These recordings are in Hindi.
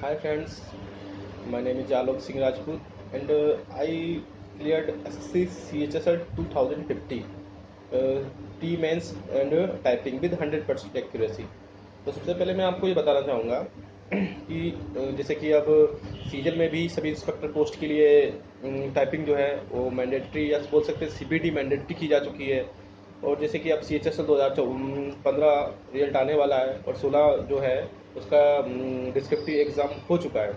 Hi friends, my name is Alok Singh Rajput and I cleared SSC CHSL 2050 T mains and typing with 100% accuracy। तो सबसे पहले मैं आपको ये बताना चाहूँगा कि जैसे कि अब सीजन में भी सभी इंस्पेक्टर पोस्ट के लिए टाइपिंग जो है वो मैंडेटरी या बोल सकते हैं सीबीटी मैंडेटरी की जा चुकी है। और जैसे कि अब C H S L 2015 result आने वाला है और 16 जो है उसका डिस्क्रिप्टिव एग्ज़ाम हो चुका है।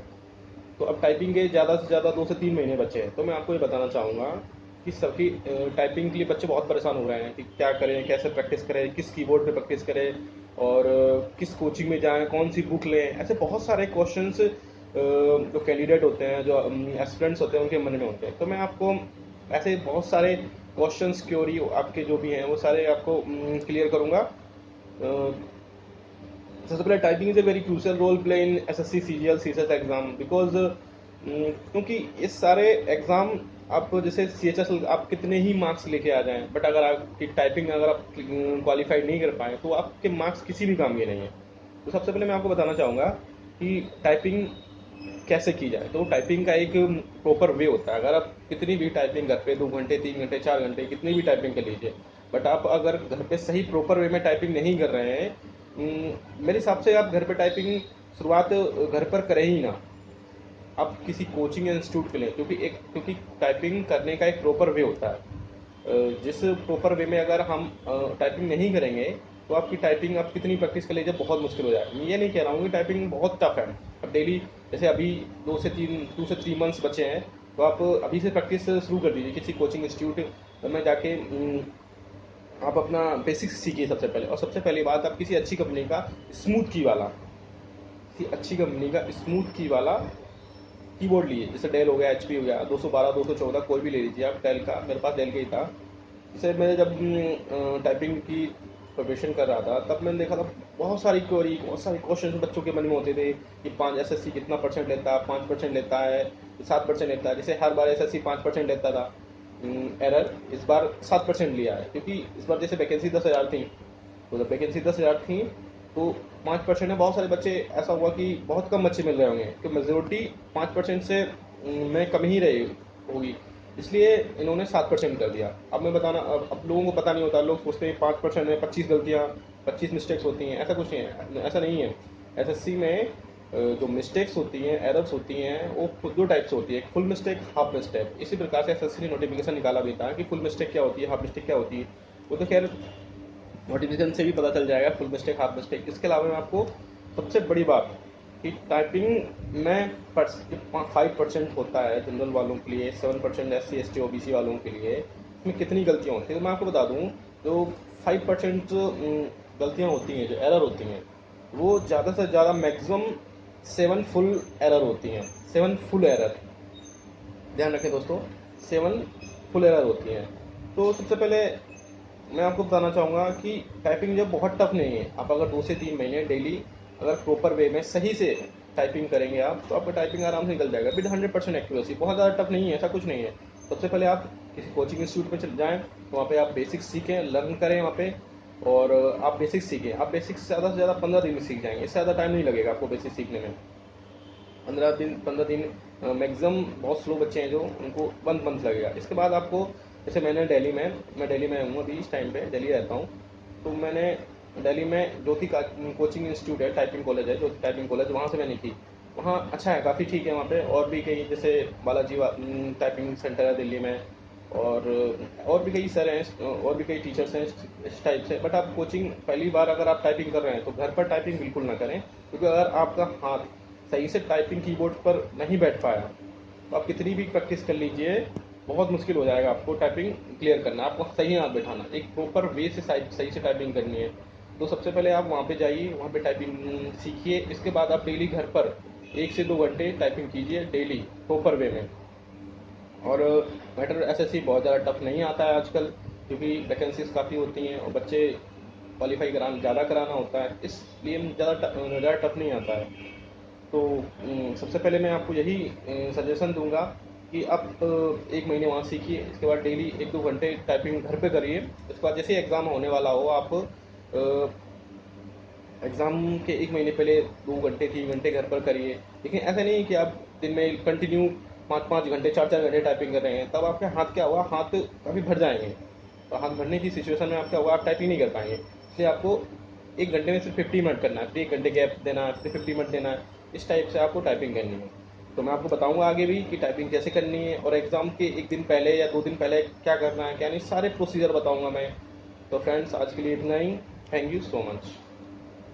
तो अब टाइपिंग के ज़्यादा से ज़्यादा 2 से 3 महीने बचे हैं। तो मैं आपको ये बताना चाहूँगा कि सभी टाइपिंग के लिए बच्चे बहुत परेशान हो रहे हैं कि क्या करें, कैसे प्रैक्टिस करें, किस कीबोर्ड पे प्रैक्टिस करें और किस कोचिंग में जाएं, कौन सी बुक लें। ऐसे बहुत सारे क्वेश्चंस जो कैंडिडेट होते हैं, जो एस्पिरेंट्स होते हैं, उनके मन में होते हैं। तो मैं आपको ऐसे बहुत सारे क्वेश्चंस क्योरी आपके जो भी हैं वो सारे आपको क्लियर करूँगा। सबसे पहले typing is a very crucial role play in SSC CGL CHS exam because क्योंकि ये सारे एग्जाम आप जैसे सीएचएस आप कितने ही मार्क्स लेके आ जाएं, बट अगर आपकी टाइपिंग अगर आप क्वालिफाई नहीं कर पाए तो आपके मार्क्स किसी भी काम के नहीं है। तो सबसे पहले मैं आपको बताना चाहूँगा कि टाइपिंग कैसे की जाए। तो टाइपिंग का एक प्रॉपर वे होता है। अगर आप कितनी भी टाइपिंग घर पे 2 घंटे 3 घंटे 4 घंटे कितनी भी टाइपिंग कर लीजिए, बट आप अगर घर पे सही प्रॉपर वे में टाइपिंग नहीं कर रहे हैं, मेरे हिसाब से आप घर पे टाइपिंग शुरुआत घर पर करें ही ना। आप किसी कोचिंग इंस्टीट्यूट के लें, क्योंकि टाइपिंग करने का एक प्रॉपर वे होता है। जिस प्रॉपर वे में अगर हम टाइपिंग नहीं करेंगे तो आपकी टाइपिंग आप कितनी प्रैक्टिस कर लीजिए बहुत मुश्किल हो जाएगा। मैं ये नहीं कह रहा हूँ कि टाइपिंग बहुत टफ है। अब डेली जैसे अभी 2 से 3 मंथ्स बचे हैं, तो आप अभी से प्रैक्टिस शुरू कर दीजिए किसी कोचिंग इंस्टीट्यूट में जाके। आप अपना बेसिक्स सीखिए सबसे पहले। और सबसे पहली बात, आप किसी अच्छी कंपनी का स्मूथ की वाला किसी अच्छी कंपनी का स्मूथ की वाला कीबोर्ड लिए। जैसे डेल हो गया, एचपी हो गया, 212 214 कोई भी ले लीजिए आप। डेल का, मेरे पास डेल का ही था। जैसे मैं जब टाइपिंग की प्रिपरेशन कर रहा था तब मैंने देखा था बहुत सारी क्वेरी, बहुत सारे क्वेश्चन बच्चों के मन में होते थे कि 5 एसएससी कितना परसेंट लेता है, 5% लेता है, 7% लेता है। जैसे हर बार एसएससी 5% लेता था एरर, इस बार 7% लिया है क्योंकि इस बार जैसे वैकेंसी 10,000 थी। तो जब वैकेंसी 10,000 थी तो 5% है। बहुत सारे बच्चे, ऐसा हुआ कि बहुत कम बच्चे मिल रहे होंगे, तो मेजोरिटी 5% से में कम ही रही होगी, इसलिए इन्होंने 7% कर दिया। अब मैं बताना, अब लोगों को पता नहीं होता, लोग सोचते हैं 5% में 25 गलतियाँ, 25 मिस्टेक्स होती हैं। ऐसा कुछ नहीं है, ऐसा नहीं है। एसएससी में जो मिस्टेक्स होती हैं, एरर्स होती हैं, वो खुद 2 टाइप से होती है, एक फुल मिस्टेक, हाफ मिस्टेक। इसी प्रकार से एसएससी ने नोटिफिकेशन निकाला भी था कि फुल मिस्टेक क्या होती है, हाफ मिस्टेक क्या होती है। वो तो खैर नोटिफिकेशन से भी पता चल जाएगा फुल मिस्टेक हाफ मिस्टेक। इसके अलावा मैं आपको सबसे बड़ी बात कि टाइपिंग में 5% होता है जनरल वालों के लिए, 7% SC ST OBC वालों के लिए। इसमें कितनी गलतियाँ होती हैं तो मैं आपको बता दूँ। जो 5% गलतियाँ होती हैं, जो एरर होती हैं, वो ज़्यादा से ज़्यादा मैक्सिमम 7 फुल एरर होती हैं। 7 फुल एरर, ध्यान रखें दोस्तों, 7 फुल एरर होती हैं। तो सबसे पहले मैं आपको बताना चाहूँगा कि टाइपिंग जब बहुत टफ नहीं है, आप अगर 2 से 3 महीने डेली अगर प्रॉपर वे में सही से टाइपिंग करेंगे आप, तो आपका टाइपिंग आराम से निकल जाएगा विद 100% एक्यूरेसी। बहुत ज़्यादा टफ नहीं है, ऐसा कुछ नहीं है। सबसे पहले आप किसी कोचिंग इंस्टीट्यूट में चले जाएँ, तो वहाँ पे आप बेसिक्स सीखें, लर्न करें वहाँ पे। और आप बेसिक्स सीखें। आप बेसिक्स ज़्यादा से ज़्यादा 15 दिन में सीख जाएंगे, इससे ज़्यादा टाइम नहीं लगेगा आपको बेसिक सीखने में। 15 दिन मैक्सिमम। बहुत स्लो बच्चे हैं जो, उनको 1 मंथ लगेगा। इसके बाद आपको, जैसे मैं दिल्ली में हूँ अभी, इस टाइम पे दिल्ली रहता हूँ। तो मैंने दिल्ली में ज्योति का कोचिंग इंस्टीट्यूट है, टाइपिंग कॉलेज है, ज्योति टाइपिंग कॉलेज, वहाँ से मैंने की। वहाँ अच्छा है, काफ़ी ठीक है। वहाँ पे और भी कई, जैसे बालाजी टाइपिंग सेंटर है दिल्ली में। और भी कई सर हैं, और भी कई टीचर्स हैं इस टाइप से। बट आप कोचिंग पहली बार अगर आप टाइपिंग कर रहे हैं तो घर पर टाइपिंग बिल्कुल ना करें, क्योंकि अगर आपका हाथ सही से टाइपिंग कीबोर्ड पर नहीं बैठ पाया तो आप कितनी भी प्रैक्टिस कर लीजिए, बहुत मुश्किल हो जाएगा आपको टाइपिंग क्लियर करना। आपको सही हाथ बैठाना, एक प्रॉपर वे से सही से टाइपिंग करनी है। तो सबसे पहले आप वहाँ पे जाइए, वहाँ पे टाइपिंग सीखिए। इसके बाद आप डेली घर पर 1 से 2 घंटे टाइपिंग कीजिए डेली प्रॉपर वे में। और मैटर एसएससी बहुत ज़्यादा टफ नहीं आता है आजकल, क्योंकि वैकेंसीज काफ़ी होती हैं और बच्चे क्वालिफाई कराना ज़्यादा कराना होता है, इसलिए ज़्यादा टफ नहीं आता है। तो सबसे पहले मैं आपको यही सजेशन दूंगा कि आप 1 महीने वहाँ सीखिए। इसके बाद डेली 1-2 घंटे टाइपिंग घर पे करिए। इसके बाद जैसे एग्ज़ाम होने वाला हो, आप एग्ज़ाम के एक महीने पहले 2 घंटे 3 घंटे घर पर करिए, लेकिन ऐसा नहीं है कि आप दिन में कंटिन्यू 5-5 घंटे 4-4 घंटे टाइपिंग कर रहे हैं, तब आपके हाथ क्या हुआ, हाथ काफ़ी भर जाएंगे। और हाथ भरने की सिचुएशन में आप क्या हुआ, आप टाइपिंग नहीं कर पाएंगे। इसलिए आपको 1 घंटे में सिर्फ 50 मिनट करना है, फिर 1 घंटे गैप देना है, फिर 50 मिनट देना है। इस टाइप से आपको टाइपिंग करनी है। तो मैं आपको बताऊंगा आगे भी कि टाइपिंग कैसे करनी है, और एग्ज़ाम के एक दिन पहले या 2 दिन पहले क्या करना है क्या नहीं, सारे प्रोसीजर बताऊंगा मैं। तो फ्रेंड्स, आज के लिए इतना ही। Thank you so much.